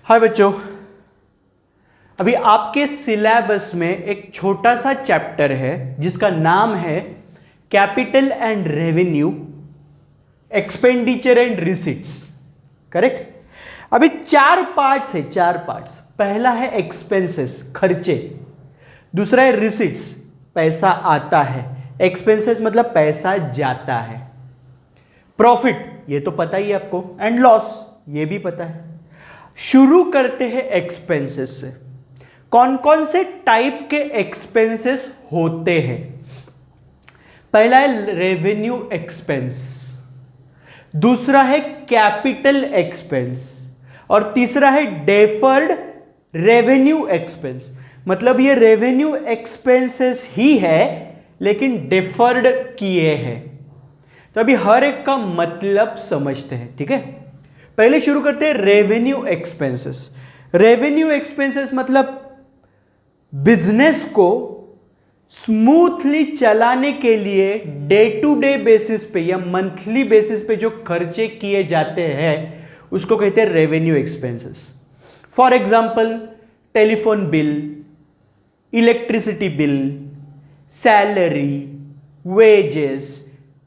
हाय बच्चों, अभी आपके सिलेबस में एक छोटा सा चैप्टर है जिसका नाम है capital and revenue, expenditure and receipts. Correct. अभी चार पार्ट्स है, चार पार्ट्स। पहला है एक्सपेंसेस, खर्चे। दूसरा है रिसीट्स, पैसा आता है। एक्सपेंसेस मतलब पैसा जाता है। प्रॉफिट, ये तो पता ही है आपको, एंड लॉस, ये भी पता है। शुरू करते हैं एक्सपेंसेस से। कौन कौन से टाइप के एक्सपेंसेस होते हैं? पहला है रेवेन्यू एक्सपेंस, दूसरा है कैपिटल एक्सपेंस, और तीसरा है डेफर्ड रेवेन्यू एक्सपेंस। मतलब ये रेवेन्यू एक्सपेंसेस ही है लेकिन डेफर्ड किए हैं। तो अभी हर एक का मतलब समझते हैं, ठीक है। पहले शुरू करते हैं रेवेन्यू एक्सपेंसेस। रेवेन्यू एक्सपेंसेस मतलब बिजनेस को स्मूथली चलाने के लिए डे टू डे बेसिस पे या मंथली बेसिस पे जो खर्चे किए जाते हैं उसको कहते हैं revenue expenses. For example telephone bill, electricity bill, salary, wages,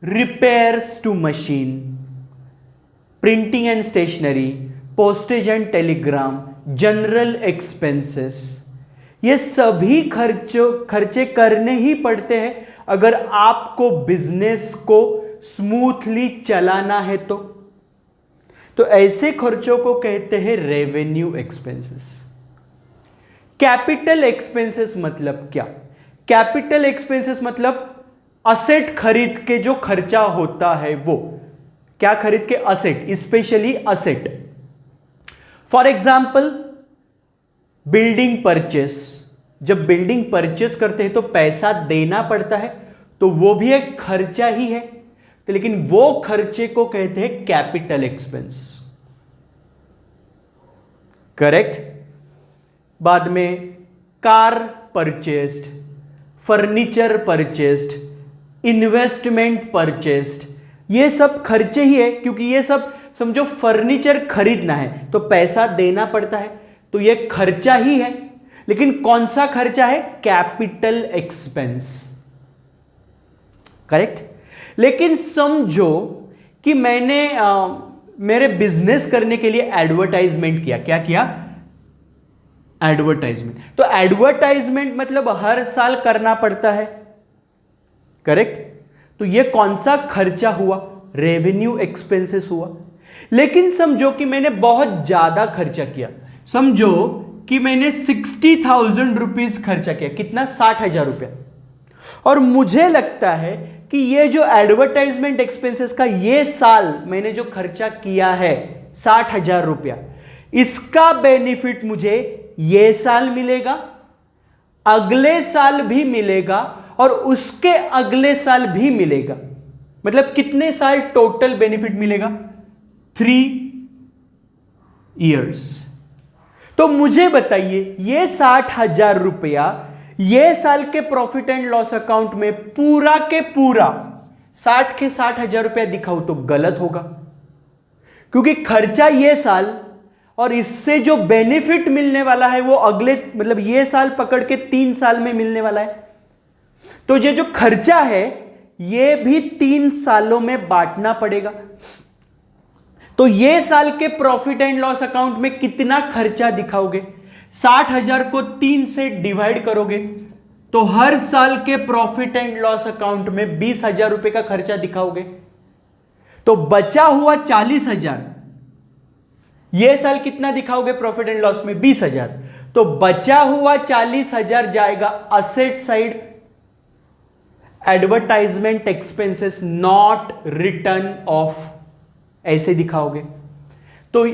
repairs to machine, printing and stationery, postage and telegram, general expenses. ये सभी खर्चे करने ही पड़ते हैं अगर आपको बिजनेस को स्मूथली चलाना है तो ऐसे खर्चों को कहते हैं रेवेन्यू एक्सपेंसेस। कैपिटल एक्सपेंसेस मतलब क्या? कैपिटल एक्सपेंसेस मतलब असेट खरीद के जो खर्चा होता है वो। क्या खरीद के? Asset, specially asset. For example building purchase. जब बिल्डिंग परचेस करते हैं तो पैसा देना पड़ता है, तो वो भी एक खर्चा ही है, तो लेकिन वो खर्चे को कहते हैं कैपिटल एक्सपेंस। करेक्ट। बाद में car purchased, furniture purchased, investment purchased, ये सब खर्चे ही है, क्योंकि ये सब समझो फर्नीचर खरीदना है तो पैसा देना पड़ता है, तो ये खर्चा ही है। लेकिन कौन सा खर्चा है? Capital expense. करेक्ट। लेकिन समझो कि मैंने मेरे बिजनेस करने के लिए एडवर्टाइजमेंट किया। क्या किया? एडवर्टाइजमेंट। तो एडवर्टाइजमेंट मतलब हर साल करना पड़ता है। करेक्ट। तो ये कौन सा खर्चा हुआ? रेवेन्यू एक्सपेंसेस हुआ। लेकिन समझो कि मैंने बहुत ज्यादा खर्चा किया। समझो कि मैंने 60,000 रुपीज खर्चा किया। कितना? 60,000 रुपया। और मुझे लगता है कि ये जो एडवर्टाइजमेंट एक्सपेंसेस का ये साल मैंने जो खर्चा किया है 60,000 रुपया, इसका बेनिफिट मुझे ये साल मिलेगा, अगले साल भी मिलेगा और उसके अगले साल भी मिलेगा। मतलब कितने साल टोटल बेनिफिट मिलेगा? 3 years। तो मुझे बताइए, ये 60,000 रुपया ये साल के प्रॉफिट एंड लॉस अकाउंट में पूरा के पूरा 60 के 60,000 रुपया दिखाऊं तो गलत होगा, क्योंकि खर्चा ये साल और इससे जो बेनिफिट मिलने वाला है वो अगले, मतलब ये साल पकड़ के 3 साल में मिलने वाला है। तो ये जो खर्चा है ये भी 3 सालों में बांटना पड़ेगा। तो ये साल के प्रॉफिट एंड लॉस अकाउंट में कितना खर्चा दिखाओगे? 60,000 को 3 से डिवाइड करोगे तो हर साल के प्रॉफिट एंड लॉस अकाउंट में 20,000 रुपए का खर्चा दिखाओगे। तो बचा हुआ 40,000, ये साल कितना दिखाओगे प्रॉफिट एंड लॉस में? 20,000। तो बचा हुआ 40,000 जाएगा asset side. Advertisement expenses not return of, ऐसे दिखाओगे। तो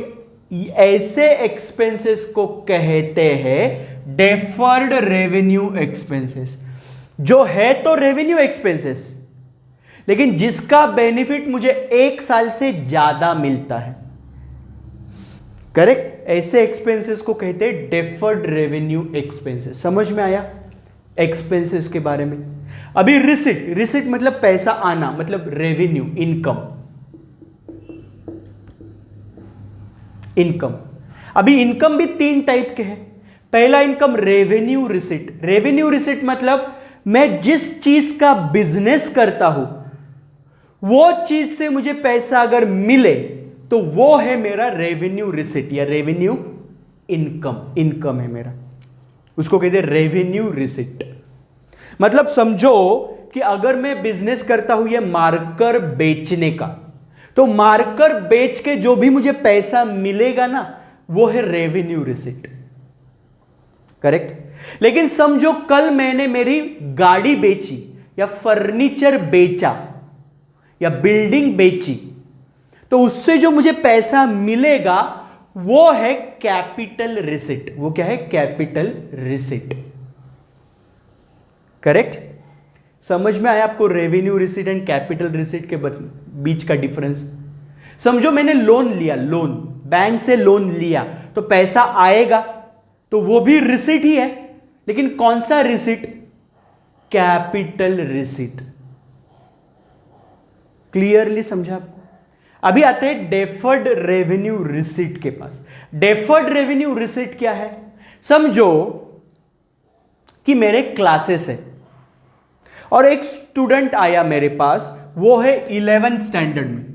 ऐसे एक्सपेंसेस को कहते हैं डेफर्ड रेवेन्यू एक्सपेंसेस। जो है तो रेवेन्यू एक्सपेंसेस, लेकिन जिसका बेनिफिट मुझे 1 साल से ज्यादा मिलता है। करेक्ट। ऐसे एक्सपेंसेस को कहते हैं डेफर्ड रेवेन्यू एक्सपेंसेस। समझ में आया एक्सपेंसेस के बारे में? अभी रिसिट। रिसिट मतलब पैसा आना, मतलब रेवेन्यू, इनकम। इनकम। अभी इनकम भी तीन टाइप के हैं। पहला income revenue receipt. Revenue receipt मतलब मैं जिस चीज का बिजनेस करता हूं वो चीज से मुझे पैसा अगर मिले तो वो है मेरा रेवेन्यू रिसिट या रेवेन्यू इनकम। इनकम है मेरा, उसको कहते हैं रेवेन्यू रिसिट। मतलब समझो कि अगर मैं बिजनेस करता हूं ये मार्कर बेचने का, तो मार्कर बेच के जो भी मुझे पैसा मिलेगा ना वो है रेवेन्यू रिसिट। करेक्ट। लेकिन समझो कल मैंने मेरी गाड़ी बेची या फर्नीचर बेचा या बिल्डिंग बेची, तो उससे जो मुझे पैसा मिलेगा वो है कैपिटल रिसिट। वो क्या है? Capital receipt. करेक्ट। समझ में आया आपको revenue receipt and capital receipt के बीच का डिफरेंस? समझो मैंने लोन लिया, लोन बैंक से लोन लिया तो पैसा आएगा तो वो भी रिसिट ही है, लेकिन कौन सा रिसिट? Capital receipt. क्लियरली समझा आपको? अभी आते हैं डेफर्ड रेवेन्यू रिसिट के पास। डेफर्ड रेवेन्यू रिसिट क्या है? समझो कि मेरे क्लासेस है और एक स्टूडेंट आया मेरे पास, वो है 11th स्टैंडर्ड में।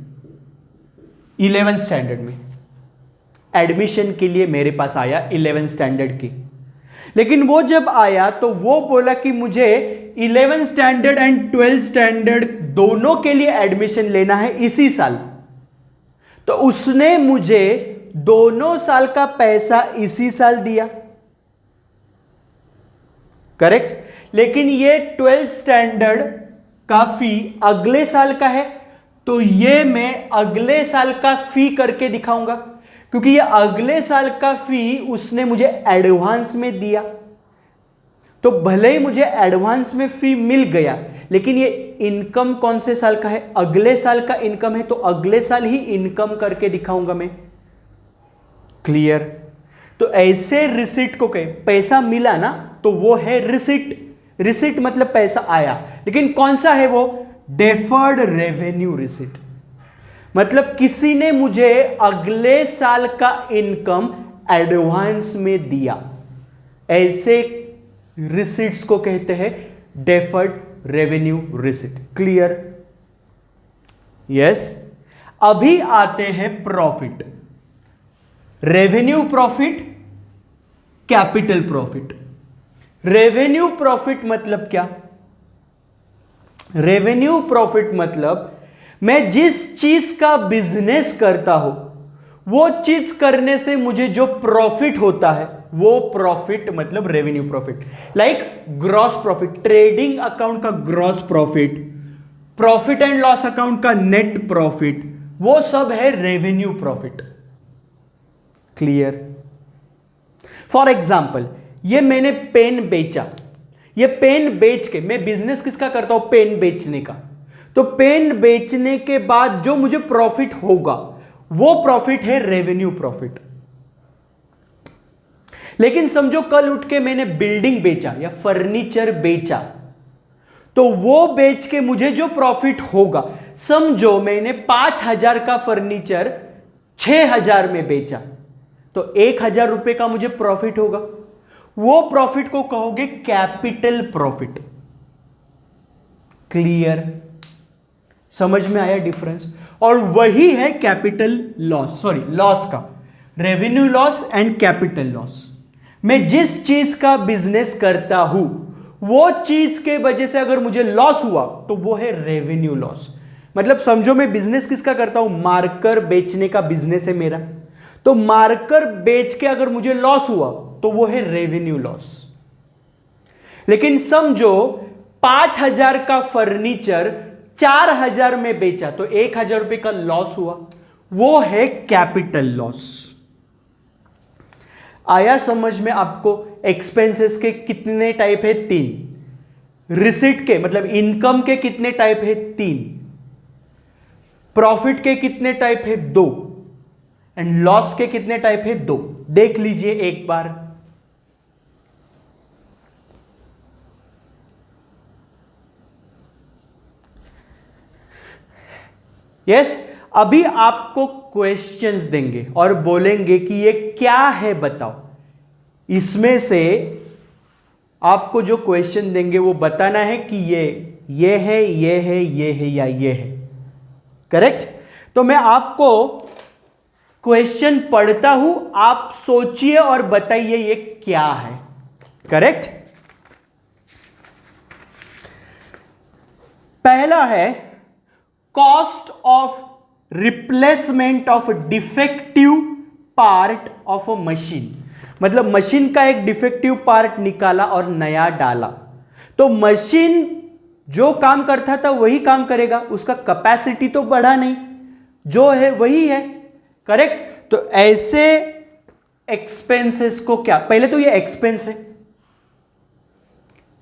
11th स्टैंडर्ड में एडमिशन के लिए मेरे पास आया 11th स्टैंडर्ड की। लेकिन वो जब आया तो वो बोला कि मुझे 11th standard and 12th standard दोनों के लिए एडमिशन लेना है इसी साल। तो उसने मुझे दोनों साल का पैसा इसी साल दिया। करेक्ट। लेकिन ये 12th स्टैंडर्ड का फी अगले साल का है, तो ये मैं अगले साल का फी करके दिखाऊंगा, क्योंकि ये अगले साल का फी उसने मुझे एडवांस में दिया। तो भले ही मुझे एडवांस में फी मिल गया, लेकिन ये इनकम कौन से साल का है? अगले साल का इनकम है, तो अगले साल ही इनकम करके दिखाऊंगा मैं। क्लियर? तो ऐसे रिसिट को कहे, पैसा मिला ना तो वो है रिसिट। रिसिट मतलब पैसा आया, लेकिन कौन सा है वो? Deferred revenue receipt. मतलब किसी ने मुझे अगले साल का इनकम एडवांस में दिया। ऐसे रिसिट्स को कहते हैं deferred revenue receipt. Clear? Yes. अभी आते हैं profit. Revenue profit, capital profit. Revenue profit मतलब क्या? रेवेन्यू प्रॉफिट मतलब मैं जिस चीज का बिजनेस करता हूं वो चीज करने से मुझे जो प्रॉफिट होता है वो प्रॉफिट मतलब revenue profit. Like gross profit, trading account का gross profit, profit and loss account का नेट प्रॉफिट, वो सब है revenue profit. Clear? For example, ये मैंने पेन बेचा, ये पेन बेच के, मैं बिजनेस किसका करता हूं? पेन बेचने का। तो पेन बेचने के बाद जो मुझे प्रॉफिट होगा वो प्रॉफिट है रेवेन्यू प्रॉफिट। लेकिन समझो कल उठ के मैंने बिल्डिंग बेचा या फर्नीचर बेचा, तो वो बेच के मुझे जो प्रॉफिट होगा, समझो मैंने 5,000 का फर्नीचर 6,000 में बेचा, तो 1,000 रुपए का मुझे प्रॉफिट होगा। वो प्रॉफिट को कहोगे कैपिटल प्रॉफिट। क्लियर? समझ में आया डिफरेंस? और वही है कैपिटल लॉस, सॉरी लॉस का, revenue loss and capital loss. मैं जिस चीज का बिजनेस करता हूं वो चीज के वजह से अगर मुझे लॉस हुआ तो वो है रेवेन्यू लॉस। मतलब समझो मैं बिजनेस किसका करता हूं? मार्कर बेचने का बिजनेस है मेरा। तो मार्कर बेच के अगर मुझे लॉस हुआ तो वो है रेवेन्यू लॉस। लेकिन समझो 5,000 का फर्नीचर 4,000 में बेचा तो 1,000 रुपए का लॉस हुआ, वो है कैपिटल लॉस। आया समझ में आपको? एक्सपेंसेस के कितने टाइप है? 3। रिसिट के मतलब इनकम के कितने टाइप है? 3। प्रॉफिट के कितने टाइप है? 2। एंड लॉस के कितने टाइप है? 2। देख लीजिए एक बार। यस। अभी आपको क्वेश्चंस देंगे और बोलेंगे कि ये क्या है बताओ। इसमें से आपको जो क्वेश्चन देंगे वो बताना है कि ये है, ये है, ये है या ये है। करेक्ट? तो मैं आपको क्वेश्चन पढ़ता हूं, आप सोचिए और बताइए ये क्या है। करेक्ट? पहला है cost of replacement of defective part of a machine. मतलब मशीन का एक डिफेक्टिव पार्ट निकाला और नया डाला, तो मशीन जो काम करता था वही काम करेगा, उसका कैपेसिटी तो बढ़ा नहीं, जो है वही है। करेक्ट? तो ऐसे एक्सपेंसेस को क्या, पहले तो ये एक्सपेंस है,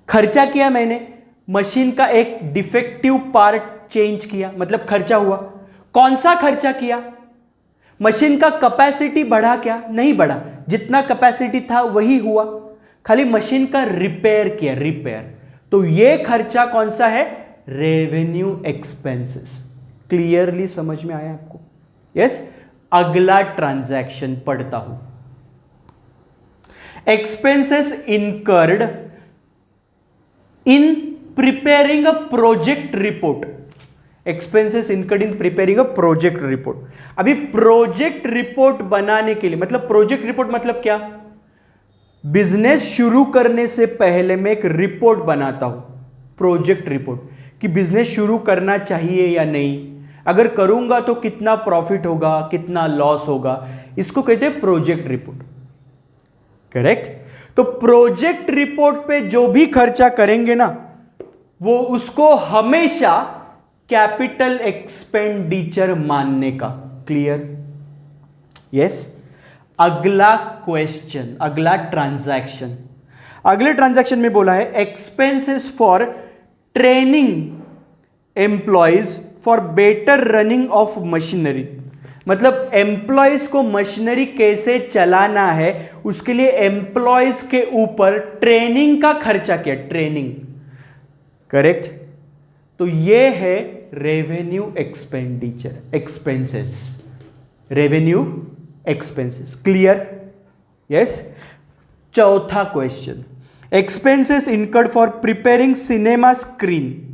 खर्चा किया मैंने, मशीन का एक डिफेक्टिव पार्ट चेंज किया, मतलब खर्चा हुआ। कौन सा खर्चा किया? मशीन का कैपेसिटी बढ़ा क्या? नहीं बढ़ा, जितना कैपेसिटी था वही हुआ, खाली मशीन का रिपेयर किया, रिपेयर। तो ये खर्चा कौन सा है? Revenue expenses. क्लियरली समझ में आया आपको? यस। अगला ट्रांजैक्शन पढ़ता हूं। Expenses incurred in preparing a project report. Expenses incurred in preparing a project report. अभी प्रोजेक्ट रिपोर्ट बनाने के लिए, मतलब प्रोजेक्ट रिपोर्ट मतलब क्या? बिजनेस शुरू करने से पहले मैं एक रिपोर्ट बनाता हूं, प्रोजेक्ट रिपोर्ट, कि बिजनेस शुरू करना चाहिए या नहीं, अगर करूंगा तो कितना प्रॉफिट होगा, कितना लॉस होगा, इसको कहते हैं प्रोजेक्ट रिपोर्ट। करेक्ट? तो प्रोजेक्ट रिपोर्ट पे जो भी खर्चा करेंगे ना, वो उसको हमेशा कैपिटल एक्सपेंडिचर मानने का। क्लियर? यस। अगला क्वेश्चन, अगला ट्रांजैक्शन, अगले ट्रांजैक्शन में बोला है expenses for training employees for better running of machinery. मतलब एम्प्लॉयज को मशीनरी कैसे चलाना है, उसके लिए एम्प्लॉयज के ऊपर ट्रेनिंग का खर्चा किया, ट्रेनिंग। करेक्ट? तो ये है revenue expenditure, expenses, revenue expenses. Clear? Yes. चौथा question, expenses incurred for preparing cinema screen.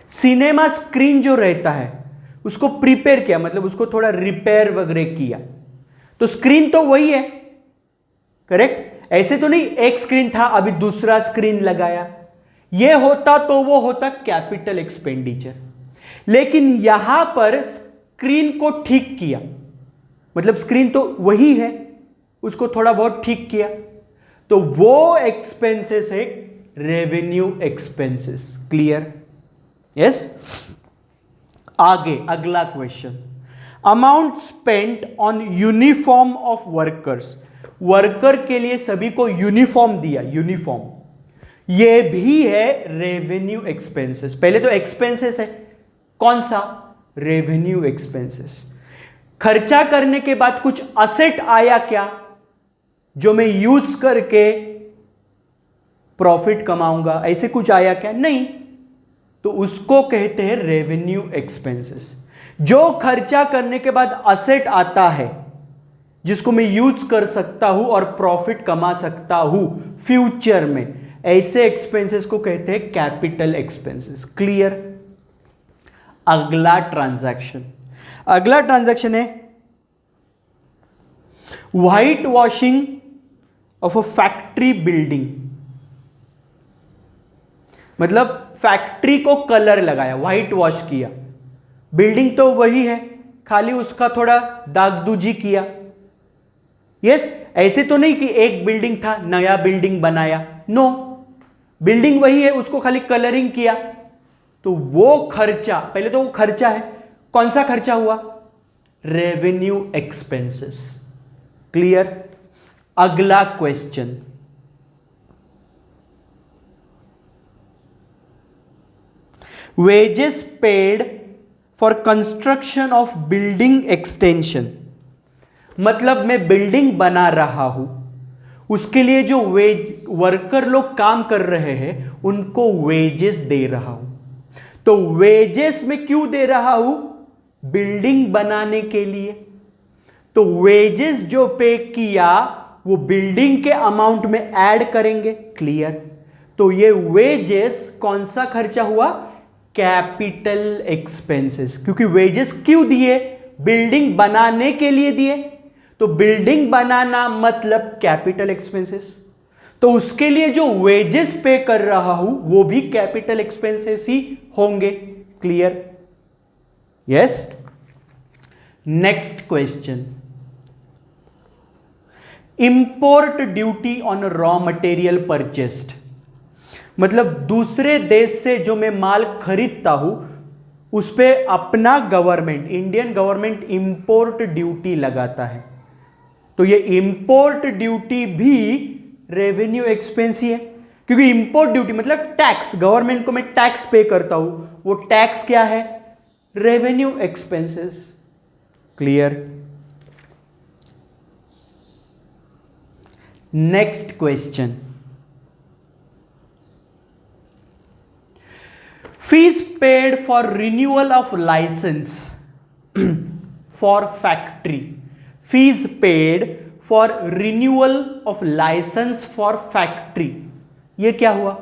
Cinema screen जो रहता है उसको प्रिपेयर किया, मतलब उसको थोड़ा रिपेयर वगैरह किया, तो स्क्रीन तो वही है। करेक्ट? ऐसे तो नहीं एक स्क्रीन था अभी दूसरा स्क्रीन लगाया, ये होता तो वो होता कैपिटल एक्सपेंडिचर। लेकिन यहां पर स्क्रीन को ठीक किया, मतलब स्क्रीन तो वही है, उसको थोड़ा बहुत ठीक किया, तो वो एक्सपेंसेस है रेवेन्यू एक्सपेंसेस। क्लियर? यस। आगे अगला question, amount spent on uniform of workers. Worker के लिए सभी को यूनिफॉर्म दिया, यूनिफॉर्म, ये भी है रेवेन्यू एक्सपेंसेस। पहले तो एक्सपेंसेस है, कौन सा? Revenue expenses. खर्चा करने के बाद कुछ असेट आया क्या, जो मैं यूज करके प्रॉफिट कमाऊंगा, ऐसे कुछ आया क्या? नहीं, तो उसको कहते हैं रेवेन्यू एक्सपेंसेस। जो खर्चा करने के बाद असेट आता है जिसको मैं यूज कर सकता हूं और प्रॉफिट कमा सकता हूं फ्यूचर में, ऐसे एक्सपेंसेस को कहते हैं कैपिटल एक्सपेंसेस। क्लियर? अगला ट्रांजैक्शन, अगला ट्रांजैक्शन है white washing of a factory building. मतलब फैक्ट्री को कलर लगाया, व्हाइट वॉश किया, बिल्डिंग तो वही है, खाली उसका थोड़ा दागदूजी किया। यस। ऐसे तो नहीं कि एक बिल्डिंग था नया बिल्डिंग बनाया, नो, बिल्डिंग वही है, उसको खाली कलरिंग किया। तो वो खर्चा, पहले तो वो खर्चा है, कौन सा खर्चा हुआ? Revenue expenses. क्लियर? अगला question, wages paid for construction of building extension. मतलब मैं बिल्डिंग बना रहा हूं, उसके लिए जो वर्कर लोग काम कर रहे हैं उनको वेजेस दे रहा हूं। तो वेजेस में क्यों दे रहा हूं? बिल्डिंग बनाने के लिए। तो वेजेस जो पे किया वो बिल्डिंग के अमाउंट में ऐड करेंगे। क्लियर? तो ये वेजेस कौन सा खर्चा हुआ? Capital expenses. क्योंकि वेजेस क्यों दिए? बिल्डिंग बनाने के लिए दिए। तो बिल्डिंग बनाना मतलब कैपिटल एक्सपेंसेस। तो उसके लिए जो वेजेस पे कर रहा हूं वो भी कैपिटल एक्सपेंसेस ही होंगे। Clear? Yes. Next question, import duty on raw material purchased. मतलब दूसरे देश से जो मैं माल खरीदता हूं उस पे अपना government, Indian government import duty लगाता है। तो ये इंपोर्ट ड्यूटी भी रेवेन्यू एक्सपेंस ही है, क्योंकि इंपोर्ट ड्यूटी मतलब टैक्स, गवर्नमेंट को मैं टैक्स पे करता हूं, वो टैक्स क्या है? Revenue expenses. Clear? Next question, fees paid for renewal of licence for factory. Fees paid for renewal of licence for factory, ये क्या हुआ?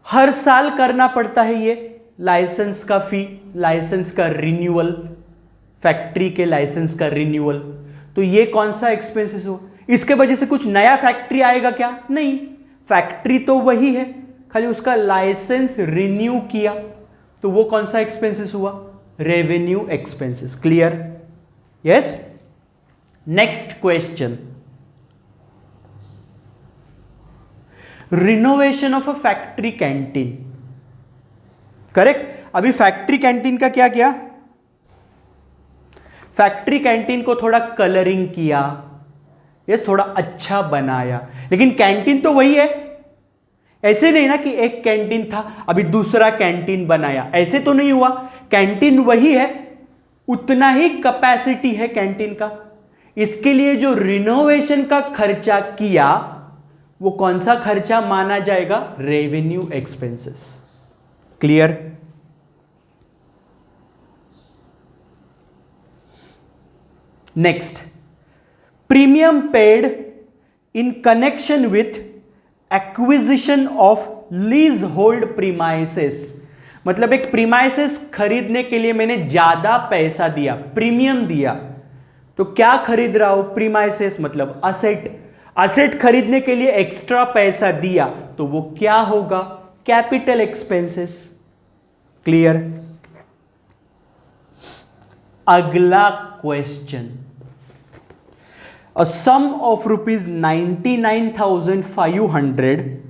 हर साल करना पड़ता है ये लाइसेंस का फी, लाइसेंस का रिन्यूअल, फैक्ट्री के लाइसेंस का रिन्यूअल। तो ये कौन सा एक्सपेंसेस हुआ? इसके वजह से कुछ नया फैक्ट्री आएगा क्या? नहीं, फैक्ट्री तो वही है, खाली उसका लाइसेंस रिन्यू किया। तो वो कौन सा एक्सपेंसेस हुआ? Revenue expenses. Clear? Yes. Next question, renovation of a factory canteen. Correct? अभी फैक्ट्री कैंटीन का क्या किया? फैक्ट्री कैंटीन को थोड़ा कलरिंग किया, यस, थोड़ा अच्छा बनाया, लेकिन कैंटीन तो वही है। ऐसे नहीं ना कि एक कैंटीन था अभी दूसरा कैंटीन बनाया, ऐसे तो नहीं हुआ। कैंटीन वही है, उतना ही कैपेसिटी है कैंटीन का। इसके लिए जो रिनोवेशन का खर्चा किया वो कौन सा खर्चा माना जाएगा? Revenue expenses. Clear? Next, premium paid in connection with acquisition of lease hold premises. मतलब एक प्रीमाइसेस खरीदने के लिए मैंने ज्यादा पैसा दिया, प्रीमियम दिया। तो क्या खरीद रहा हूं? प्रीमाइसेस मतलब असेट। असेट खरीदने के लिए एक्स्ट्रा पैसा दिया तो वो क्या होगा? Capital expenses. क्लियर? अगला question, a sum of rupees 99,500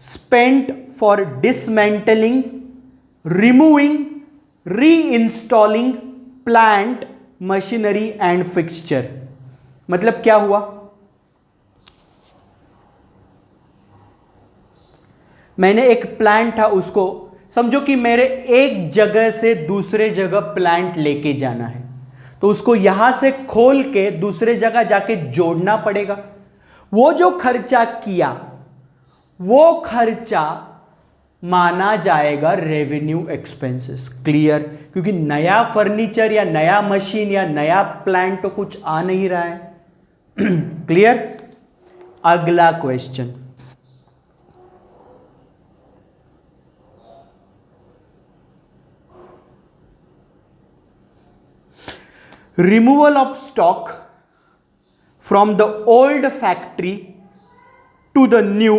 spent for dismantling, removing, reinstalling plant machinery and fixture। मतलब क्या हुआ? मैंने एक प्लांट था, उसको समझो कि मेरे एक जगह से दूसरे जगह प्लांट लेके जाना है, तो उसको यहां से खोल के दूसरे जगह जाके जोड़ना पड़ेगा। वो जो खर्चा किया वो खर्चा माना जाएगा रेवेन्यू एक्सपेंसेस। क्लियर? क्योंकि नया फर्नीचर या नया मशीन या नया प्लांट तो कुछ आ नहीं रहा है। क्लियर? अगला question, removal of stock from the old factory to the new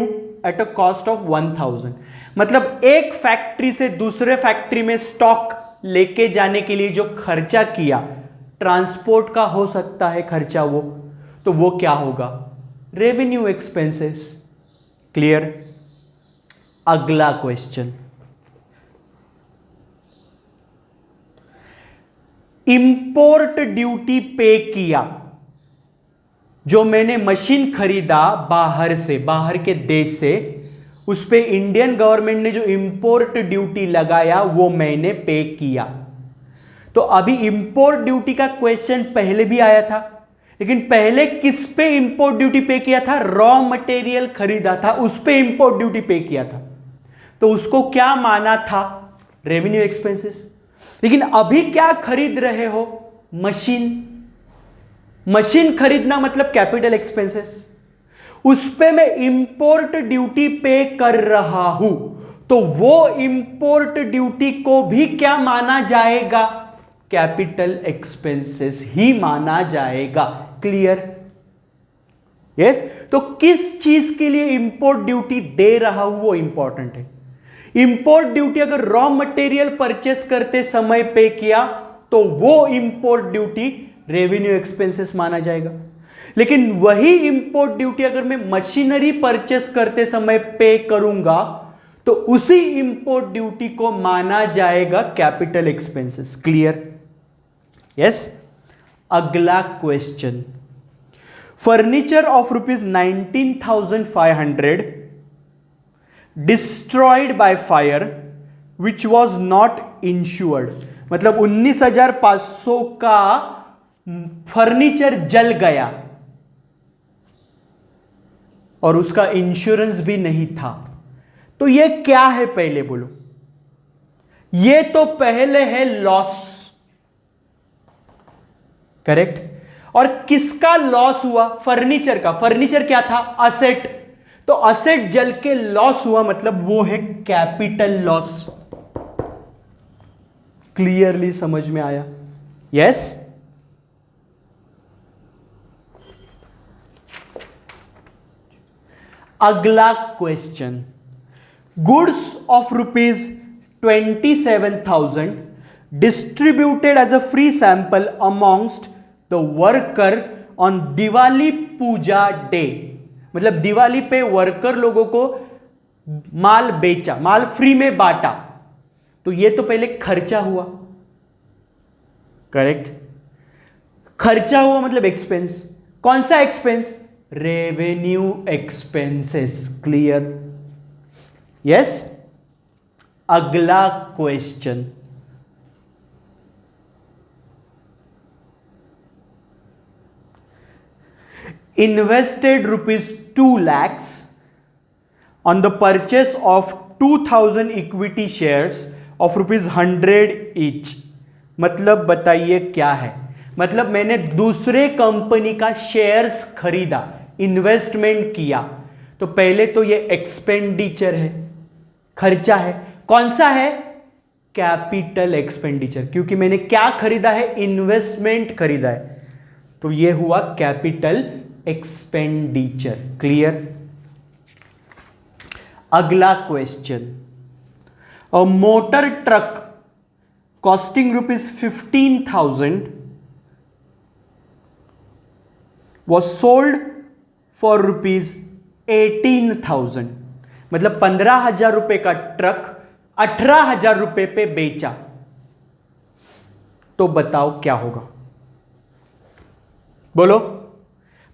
at a cost of 1000। मतलब एक फैक्ट्री से दूसरे फैक्ट्री में स्टॉक लेके जाने के लिए जो खर्चा किया, ट्रांसपोर्ट का हो सकता है खर्चा, तो वो क्या होगा? Revenue expenses. क्लियर? अगला क्वेश्चन, इंपोर्ट ड्यूटी पे किया। जो मैंने मशीन खरीदा बाहर से, बाहर के देश से, उस पे इंडियन गवर्नमेंट ने जो इंपोर्ट ड्यूटी लगाया वो मैंने पे किया। तो अभी इंपोर्ट ड्यूटी का क्वेश्चन पहले भी आया था, लेकिन पहले किस पे इंपोर्ट ड्यूटी पे किया था? रॉ मटेरियल खरीदा था, उस पे इंपोर्ट ड्यूटी पे किया था, तो उसको क्या माना था? Revenue expenses. लेकिन अभी क्या खरीद रहे हो? मशीन। मशीन खरीदना मतलब कैपिटल एक्सपेंसेस, उस पे मैं इंपोर्ट ड्यूटी पे कर रहा हूं, तो वो इंपोर्ट ड्यूटी को भी क्या माना जाएगा? कैपिटल एक्सपेंसेस ही माना जाएगा। क्लियर? यस। तो किस चीज के लिए इंपोर्ट ड्यूटी दे रहा हूं वो इंपॉर्टेंट है। इंपोर्ट ड्यूटी अगर रॉ मटेरियल परचेस करते समय पे किया तो वो इंपोर्ट ड्यूटी रेवेन्यू एक्सपेंसेस माना जाएगा। लेकिन वही इंपोर्ट ड्यूटी अगर मैं मशीनरी परचेस करते समय पे करूंगा तो उसी इंपोर्ट ड्यूटी को माना जाएगा कैपिटल एक्सपेंसेस। क्लियर? यस। अगला question, furniture of ₹19,500 destroyed by fire which was not insured. मतलब 19,500 का फर्नीचर जल गया और उसका इंश्योरेंस भी नहीं था, तो यह क्या है? पहले बोलो। यह तो पहले है लॉस, करेक्ट। और किसका लॉस हुआ? फर्नीचर का। फर्नीचर क्या था? असेट। तो असेट जल के लॉस हुआ, मतलब वो है कैपिटल लॉस। क्लियरली समझ में आया? यस। अगला question, goods of ₹27,000 distributed as a free sample amongst the worker on Diwali puja day. मतलब दिवाली पे वर्कर लोगों को माल बेचा, माल फ्री में बांटा, तो ये तो पहले खर्चा हुआ, करेक्ट। खर्चा हुआ मतलब एक्सपेंस। कौन सा expense? Revenue expenses. Clear? Yes. अगला question, invested ₹2 lakhs on the purchase of 2,000 equity shares of ₹100 each। मतलब बताइए क्या है? मतलब मैंने दूसरे कंपनी का शेयर्स खरीदा, इन्वेस्टमेंट किया, तो पहले तो ये एक्सपेंडिचर है, खर्चा है। कौन सा है? कैपिटल एक्सपेंडिचर, क्योंकि मैंने क्या खरीदा है? इन्वेस्टमेंट खरीदा है, तो ये हुआ कैपिटल एक्सपेंडिचर। क्लियर? अगला question, a motor truck costing ₹15,000 was sold for ₹18,000। मतलब 15,000 रुपए का ट्रक 18,000 रुपए पे बेचा, तो बताओ क्या होगा? बोलो।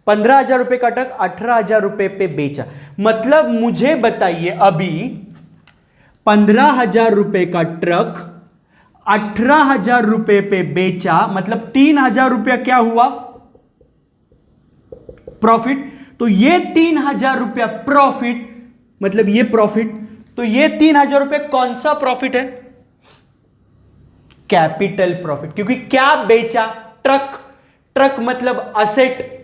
15,000 रुपए का ट्रक 18,000 रुपए पे बेचा, मतलब मुझे बताइए, अभी 15,000 रुपए का ट्रक 18,000 रुपए पे बेचा, मतलब 3,000 रुपया क्या हुआ? प्रॉफिट। तो ये 3,000 रुपया प्रॉफिट, मतलब ये प्रॉफिट, तो ये 3,000 रुपया कौन सा प्रॉफिट है? Capital profit. क्योंकि क्या बेचा? ट्रक। ट्रक मतलब असेट।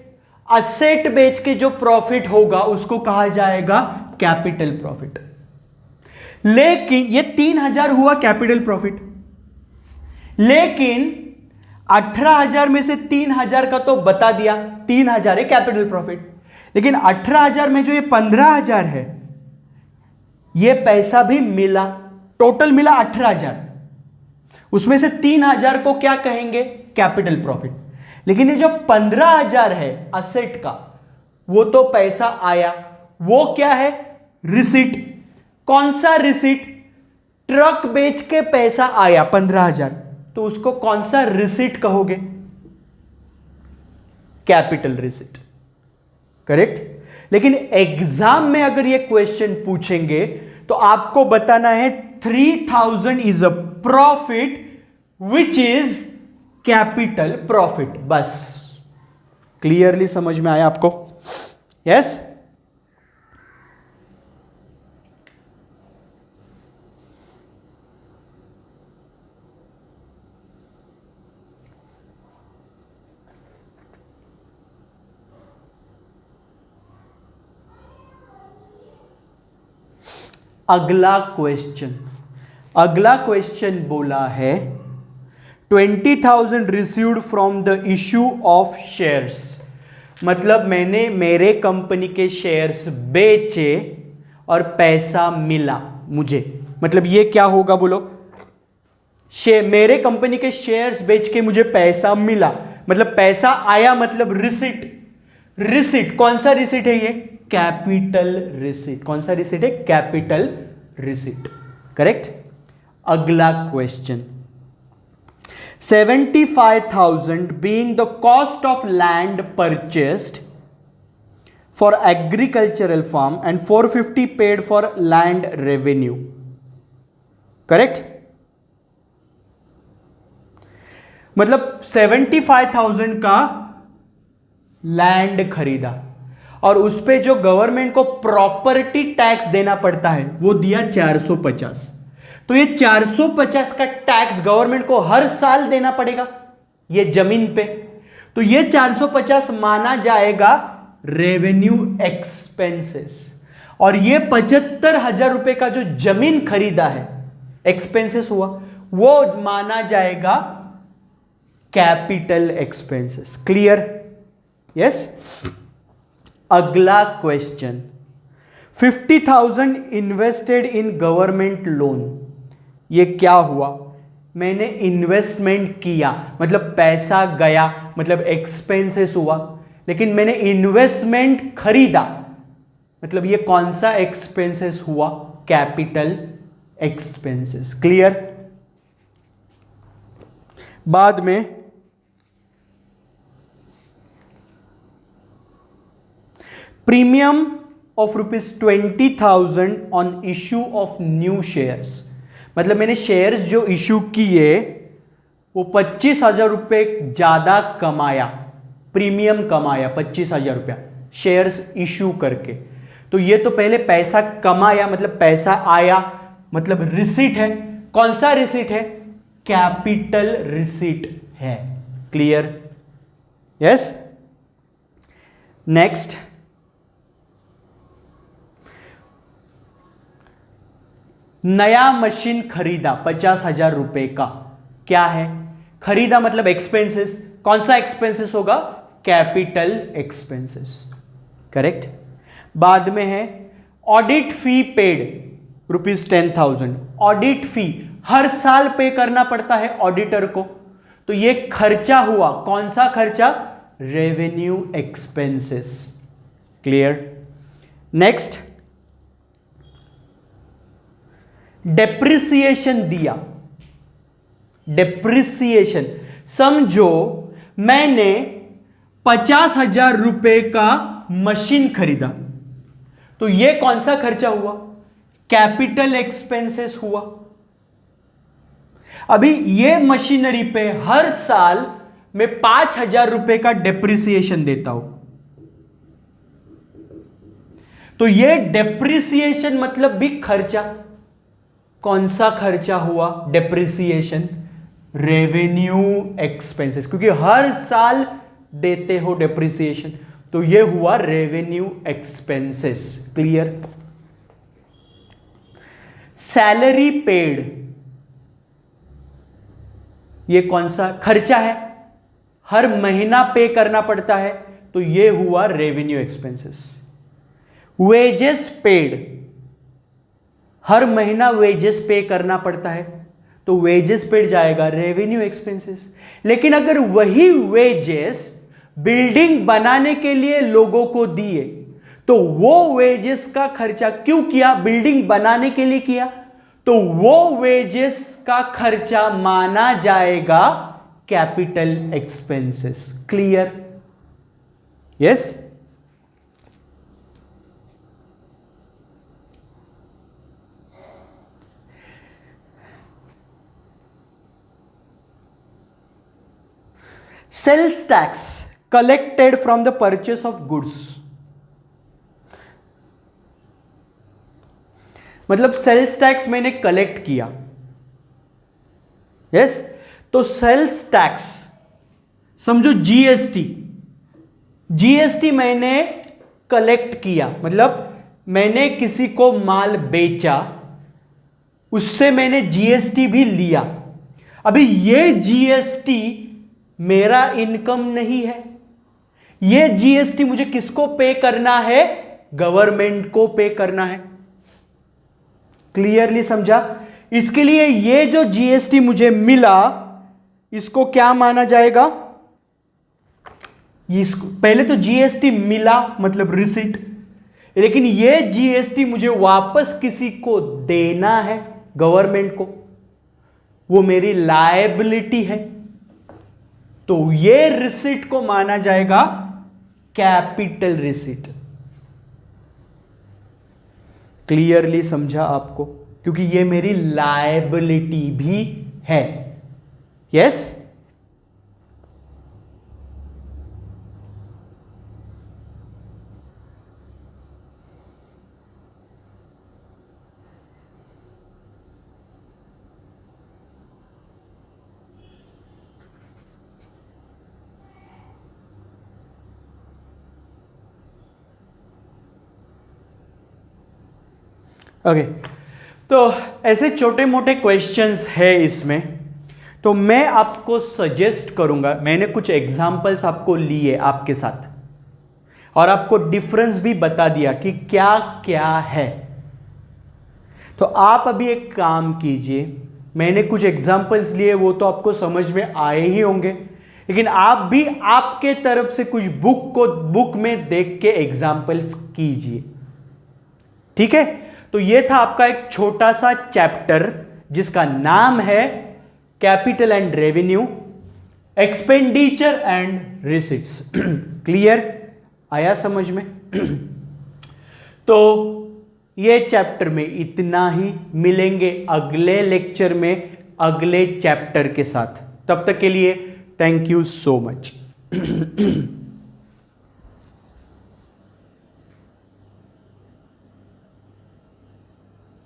असेट बेच के जो प्रॉफिट होगा उसको कहा जाएगा कैपिटल प्रॉफिट। लेकिन ये 3,000 हुआ कैपिटल प्रॉफिट, लेकिन 18,000 में से 3,000 का तो बता दिया, 3,000 है कैपिटल प्रॉफिट। लेकिन 18,000 में जो ये 15,000 है, ये पैसा भी मिला, टोटल मिला 18,000, उसमें से 3,000 को क्या कहेंगे? Capital profit. लेकिन ये जो 15,000 है असेट का, वो तो पैसा आया, वो क्या है? रिसीट। कौन सा रिसीट? ट्रक बेच के पैसा आया 15,000, तो उसको कौन सा रिसीट कहोगे? Capital receipt. करेक्ट? लेकिन एग्जाम में अगर ये क्वेश्चन पूछेंगे तो आपको बताना है 3,000 is a profit which is capital profit. बस क्लियरली समझ में आया आपको? यस? अगला क्वेश्चन बोला है 20,000 received from the issue of shares. मतलब मैंने मेरे कंपनी के शेयर्स बेचे और पैसा मिला मुझे। मतलब ये क्या होगा बोलो? मेरे कंपनी के शेयर्स बेच के मुझे पैसा मिला, मतलब पैसा आया, मतलब रिसिट। रिसिट कौन सा रिसिट है? ये कैपिटल रिसिट। कौन सा रिसिट है? Capital receipt. करेक्ट। अगला question 75,000 being the cost of land purchased for agricultural farm and 450 paid for land revenue. Correct? मतलब 75,000 का लैंड खरीदा और उस पे जो गवर्नमेंट को प्रॉपर्टी टैक्स देना पड़ता है वो दिया 450। तो ये 450 का टैक्स गवर्नमेंट को हर साल देना पड़ेगा ये जमीन पे। तो ये 450 माना जाएगा रेवेन्यू एक्सपेंसेस, और ये 75,000 रुपए का जो जमीन खरीदा है एक्सपेंसेस हुआ, वो माना जाएगा कैपिटल एक्सपेंसेस। क्लियर? यस? अगला question 50,000 invested in government loan. ये क्या हुआ? मैंने इन्वेस्टमेंट किया, मतलब पैसा गया, मतलब एक्सपेंसेस हुआ, लेकिन मैंने इन्वेस्टमेंट खरीदा, मतलब ये कौन सा एक्सपेंसेस हुआ? Capital expenses. क्लियर? बाद में premium of ₹20,000 on issue of new shares. मतलब मैंने शेयर्स जो इशू किए वो 25,000 रुपये ज्यादा कमाया, प्रीमियम कमाया 25,000 रुपया शेयर्स इशू करके। तो ये तो पहले पैसा कमाया, मतलब पैसा आया, मतलब रिसीट है। कौन सा रिसीट है? कैपिटल रिसीट है। क्लियर? यस? नेक्स्ट नया मशीन खरीदा 50,000 रुपए का। क्या है? खरीदा मतलब एक्सपेंसेस। कौन सा एक्सपेंसेस होगा? Capital expenses. करेक्ट। बाद में है ऑडिट फी पेड ₹10,000। ऑडिट फी हर साल पे करना पड़ता है ऑडिटर को, तो ये खर्चा हुआ। कौन सा खर्चा? Revenue expenses. Clear? Next depreciation दिया। डेप्रिसिएशन समझो मैंने 50,000 रुपए का मशीन खरीदा, तो यह कौन सा खर्चा हुआ? कैपिटल एक्सपेंसेस हुआ। अभी ये मशीनरी पे हर साल मैं 5,000 रुपए का डेप्रिसिएशन देता हूं, तो ये डेप्रिसिएशन मतलब भी खर्चा। कौन सा खर्चा हुआ? डेप्रिसिएशन। रेवेन्यू एक्सपेंसेस, क्योंकि हर साल देते हो डेप्रिसिएशन, तो ये हुआ revenue expenses. Clear? Salary paid, ये कौन सा खर्चा है? हर महीना पे करना पड़ता है, तो ये हुआ रेवेन्यू एक्सपेंसेस। वेजेस पेड, हर महीना वेजेस पे करना पड़ता है, तो वेजेस पेड जाएगा रेवेन्यू एक्सपेंसेस। लेकिन अगर वही वेजेस बिल्डिंग बनाने के लिए लोगों को दिए, तो वो वेजेस का खर्चा क्यों किया? बिल्डिंग बनाने के लिए किया, तो वो वेजेस का खर्चा माना जाएगा capital expenses. Clear? Yes? Sales tax collected from the purchase of goods, मतलब सेल्स टैक्स मैंने कलेक्ट किया, यस तो सेल्स टैक्स समझो जीएसटी, जीएसटी मैंने कलेक्ट किया, मतलब मैंने किसी को माल बेचा, उससे मैंने जीएसटी भी लिया। अभी ये जीएसटी मेरा इनकम नहीं है, ये जीएसटी मुझे किसको पे करना है? गवर्नमेंट को पे करना है। क्लियरली समझा? इसके लिए ये जो जीएसटी मुझे मिला इसको क्या माना जाएगा? इसको पहले तो जीएसटी मिला मतलब रिसीट, लेकिन ये जीएसटी मुझे वापस किसी को देना है, गवर्नमेंट को, वो मेरी लायबिलिटी है, तो ये रिसीट को माना जाएगा कैपिटल रिसीट। क्लियरली समझा आपको? क्योंकि ये मेरी लायबिलिटी भी है। यस ओके तो ऐसे छोटे मोटे क्वेश्चंस है इसमें, तो मैं आपको सजेस्ट करूंगा, मैंने कुछ एग्जांपल्स आपको लिए आपके साथ और आपको डिफरेंस भी बता दिया कि क्या क्या है। तो आप अभी एक काम कीजिए, मैंने कुछ एग्जांपल्स लिए वो तो आपको समझ में आए ही होंगे, लेकिन आप भी आपके तरफ से कुछ बुक में देख के एग्जांपल्स कीजिए, ठीक है? तो ये था आपका एक छोटा सा चैप्टर जिसका नाम है capital and revenue, expenditure and receipts. Clear? आया समझ में? तो ये चैप्टर में इतना ही, मिलेंगे अगले लेक्चर में अगले चैप्टर के साथ। तब तक के लिए थैंक यू सो मच।